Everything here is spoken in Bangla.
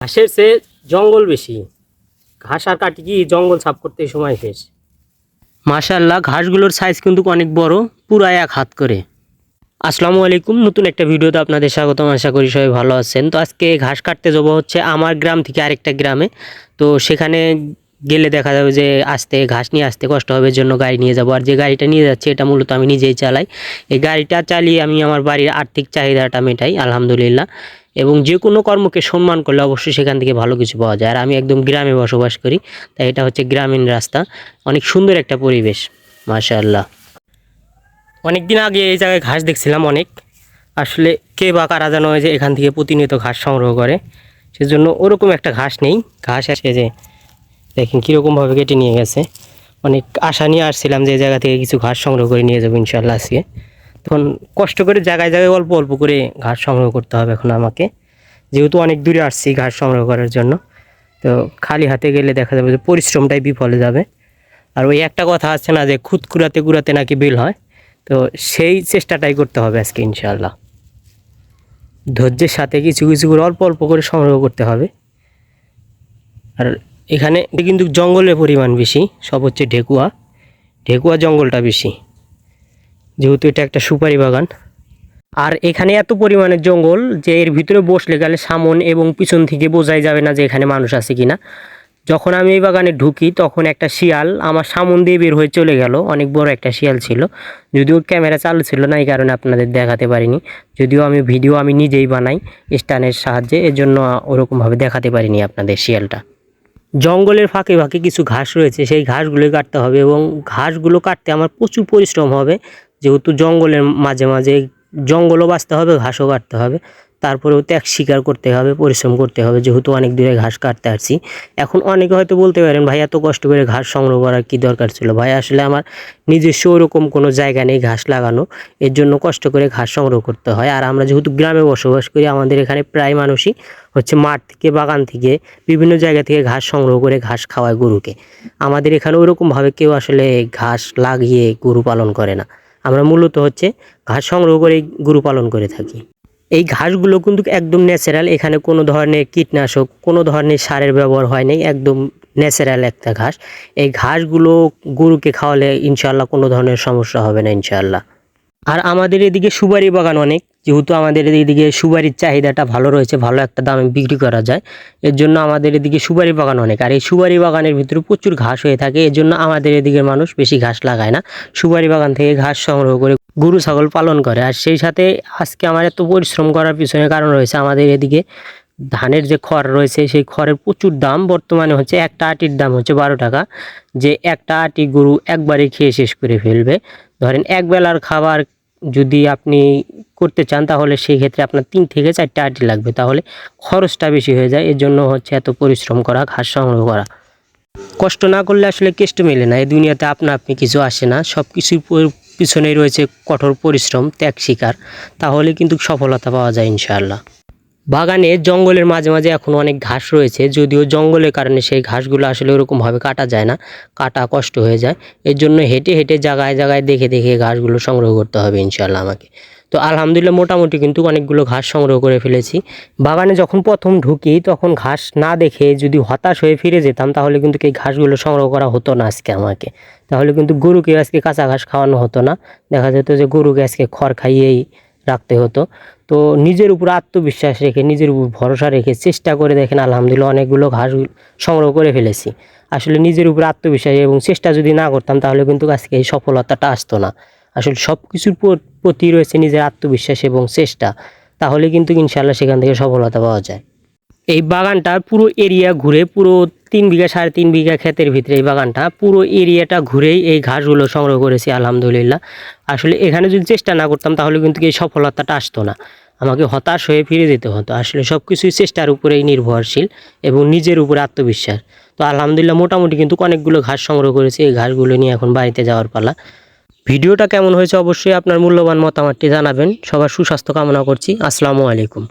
ঘাসের চেয়ে জঙ্গল বেশি। ঘাস আর কাটি কি জঙ্গল সাফ করতে সময় শেষ। মাশাআল্লাহ, ঘাসগুলোর সাইজ কিন্তু অনেক বড়, পুরা এক হাত করে। আসসালামু আলাইকুম, নতুন একটা ভিডিওতে আপনাদের স্বাগতম। আশা করি সবাই ভালো আছেন। তো আজকে ঘাস কাটতে যাবো হচ্ছে আমার গ্রাম থেকে আরেকটা গ্রামে। তো সেখানে গেলে দেখা যাবে যে ঘাস নিয়ে আসতে কষ্ট হবে, এর জন্য গাড়ি নিয়ে যাবো। আর যে গাড়িটা নিয়ে যাচ্ছে এটা মূলত আমি নিজেই চালাই। এই গাড়িটা চালিয়ে আমি আমার বাড়ির আর্থিক চাহিদাটা মেটাই আলহামদুলিল্লাহ। এবং যে কোনো কর্মকে সম্মান করলে অবশ্যই সেখান থেকে ভালো কিছু পাওয়া যায়। আর আমি একদম গ্রামে বসবাস করি, তাই এটা হচ্ছে গ্রামীণ রাস্তা। অনেক সুন্দর একটা পরিবেশ মাশাআল্লাহ। অনেক দিন আগে এই জায়গায় ঘাস দেখছিলাম অনেক। আসলে কে বা কারা যেন যে এখান থেকে প্রতিনিয়ত ঘাস সংগ্রহ করে, সেজন্য ওরকম একটা ঘাস নেই। ঘাস আসে যে দেখেন কীরকমভাবে কেটে নিয়ে গেছে। অনেক আশা নিয়ে আসছিলাম যে এই জায়গা থেকে কিছু ঘাস সংগ্রহ করে নিয়ে যাবো ইনশাআল্লাহ আজকে। তখন কষ্ট করে জায়গায় জায়গায় অল্প অল্প করে ঘাস সংগ্রহ করতে হবে এখন আমাকে, যেহেতু অনেক দূরে আসছি ঘাস সংগ্রহ করার জন্য। তো খালি হাতে গেলে দেখা যাবে যে পরিশ্রমটাই বিফলে যাবে। আর ওই একটা কথা আছে না যে খুদ কুড়াতে কুড়াতে নাকি বিল হয়, তো সেই চেষ্টাটাই করতে হবে আজকে ইনশাআল্লাহ। ধৈর্যের সাথে কিছু কিছু করে অল্প অল্প করে সংগ্রহ করতে হবে। আর এখানে কিন্তু জঙ্গলের পরিমাণ বেশি, সব হচ্ছে ঢেকুয়া জঙ্গলটা বেশি, যেহেতু এটা একটা সুপারি বাগান। আর এখানে এত পরিমাণে জঙ্গল যে এর ভিতরে বসলে গেলে সামন এবং পিছন থেকে বোঝাই যাবে না যে এখানে মানুষ আছে কিনা। যখন আমি এই বাগানে ঢুকি তখন একটা শিয়াল আমার সামন দিয়ে বের হয়ে চলে গেল। অনেক বড় একটা শিয়াল ছিল, যদিও ক্যামেরা চালু ছিল না, এই কারণে আপনাদের দেখাতে পারিনি। যদিও ভিডিও আমি নিজেই বানাই স্ট্যান্ডের সাহায্যে, এর জন্য ওরকমভাবে দেখাতে পারিনি আপনাদের শিয়ালটা। জঙ্গলের ফাঁকে ফাঁকে কিছু ঘাস রয়েছে, সেই ঘাসগুলো কাটতে হবে এবং ঘাসগুলো কাটতে আমার প্রচুর পরিশ্রম হবে, যেহেতু জঙ্গলের মাঝে মাঝে জঙ্গলও বাঁচতে হবে, ঘাসও কাটতে হবে। তারপরেও ত্যাগ স্বীকার করতে হবে, পরিশ্রম করতে হবে, যেহেতু অনেক দূরে ঘাস কাটতে আসছি। এখন অনেকে হয়তো বলতে পারেন, ভাই এত কষ্ট করে ঘাস সংগ্রহ করার কী দরকার ছিল? ভাই আসলে আমার নিজস্ব ওরকম কোনো জায়গা নেই ঘাস লাগানো, এর জন্য কষ্ট করে ঘাস সংগ্রহ করতে হয়। আর আমরা যেহেতু গ্রামে বসবাস করি, আমাদের এখানে প্রায় মানুষই হচ্ছে মাঠ থেকে, বাগান থেকে, বিভিন্ন জায়গা থেকে ঘাস সংগ্রহ করে ঘাস খাওয়ায় গরুকে। আমাদের এখানে ওরকমভাবে কেউ আসলে ঘাস লাগিয়ে গরু পালন করে না। আমরা মূলত হচ্ছে ঘাস সংগ্রহ করে গরু পালন করে থাকি। এই ঘাসগুলো কিন্তু একদম ন্যাচারাল, এখানে কোনো ধরনের কীটনাশক, কোনো ধরনের সারের ব্যবহার হয় নাই, একদম ন্যাচারাল একটা ঘাস। এই ঘাসগুলো গরুকে খাওয়ালে ইনশাআল্লাহ কোনো ধরনের সমস্যা হবে না ইনশাআল্লাহ। আর আমাদের এদিকে সুপারি বাগান অনেক, যেহেতু আমাদের এদিকে সুপারির চাহিদাটা ভালো রয়েছে, ভালো একটা দামে বিক্রি করা যায়, এর জন্য আমাদের এদিকে সুপারি বাগান অনেক। আর এই সুপারি বাগানের ভিতরে প্রচুর ঘাস হয়ে থাকে, এর জন্য আমাদের এদিকের মানুষ বেশি ঘাস লাগায় না, সুপারি বাগান থেকে ঘাস সংগ্রহ করে গরু ছাগল পালন করে। আর সেই সাথে আজকে আমার এত পরিশ্রম করার পিছনে কারণ রয়েছে, আমাদের এদিকে ধানের যে খড় রয়েছে সেই খড়ের প্রচুর দাম। বর্তমানে হচ্ছে একটা আটির দাম হচ্ছে 12 টাকা, যে একটা আটি গরু একবারে খেয়ে শেষ করে ফেলবে। ধরেন এক বেলার খাবার যদি আপনি করতে চান তাহলে সেই ক্ষেত্রে আপনার 3 থেকে 4টা আটি লাগবে, তাহলে খরচটা বেশি হয়ে যায়। এর জন্য হচ্ছে এত পরিশ্রম করা, ঘাস সংগ্রহ করা। কষ্ট না করলে আসলে কেষ্ট মেলে না, এই দুনিয়াতে আপনা আপনি কিছু আসে না, সব কিছুর পিছনেই রয়েছে কঠোর পরিশ্রম, ত্যাগ স্বীকার, তাহলে কিন্তু সফলতা পাওয়া যায় ইনশাআল্লাহ। বাগানে জঙ্গলের মাঝে মাঝে এখন অনেক ঘাস রয়েছে, যদিও জঙ্গলের কারণে সেই ঘাসগুলো আসলে ওরকমভাবে কাটা যায় না, কাটা কষ্ট হয়ে যায়। এর জন্য হেঁটে হেঁটে জায়গায় জায়গায় দেখে দেখে ঘাসগুলো সংগ্রহ করতে হবে ইনশাআল্লাহ আমাকে। তো আলহামদুলিল্লাহ মোটামুটি কিন্তু অনেকগুলো ঘাস সংগ্রহ করে ফেলেছি। বাগানে যখন প্রথম ঢুকি তখন ঘাস না দেখে যদি হতাশ হয়ে ফিরে যেতাম, তাহলে কিন্তু এই ঘাসগুলো সংগ্রহ করা হতো না আজকে আমাকে। তাহলে কিন্তু গরুকে আজকে কাঁচা ঘাস খাওয়ানো হতো না, দেখা যেত যে গরুকে আজকে খড় খাইয়েই রাখতে হতো। তো নিজের উপর আত্মবিশ্বাস রেখে, নিজের উপর ভরসা রেখে চেষ্টা করে দেখেন আলহামদুলিল্লাহ অনেকগুলো ঘাস সংগ্রহ করে ফেলেছি। আসলে নিজের উপর আত্মবিশ্বাস এবং চেষ্টা যদি না করতাম তাহলে কিন্তু আজকে এই সফলতাটা আসতো না। আসলে সব কিছুর প্রতি রয়েছে নিজের আত্মবিশ্বাস এবং চেষ্টা, তাহলে কিন্তু ইনশাআল্লাহ সেখান থেকে সফলতা পাওয়া যায়। এই বাগানটার পুরো এরিয়া ঘুরে, পুরো 3 বিঘা 3.5 বিঘা ক্ষেতের ভিতরে এই বাগানটা, পুরো এরিয়াটা ঘুরেই এই ঘাসগুলো সংগ্রহ করেছি আলহামদুলিল্লাহ। আসলে এখানে যদি চেষ্টা না করতাম তাহলে কিন্তু এই সফলতাটা আসতো না, আমাকে হতাশ হয়ে ফিরে যেতে হতো। আসলে সব কিছুই চেষ্টার উপরেই নির্ভরশীল এবং নিজের উপরে আত্মবিশ্বাস। তো আলহামদুলিল্লাহ মোটামুটি কিন্তু অনেকগুলো ঘাস সংগ্রহ করেছি, এই ঘাসগুলো নিয়ে এখন বাড়িতে যাওয়ার পালা। ভিডিওটা কেমন হয়েছে অবশ্যই আপনার মূল্যবান মতামতটি জানাবেন। সবার সুস্বাস্থ্য কামনা করছি। আসসালামু আলাইকুম।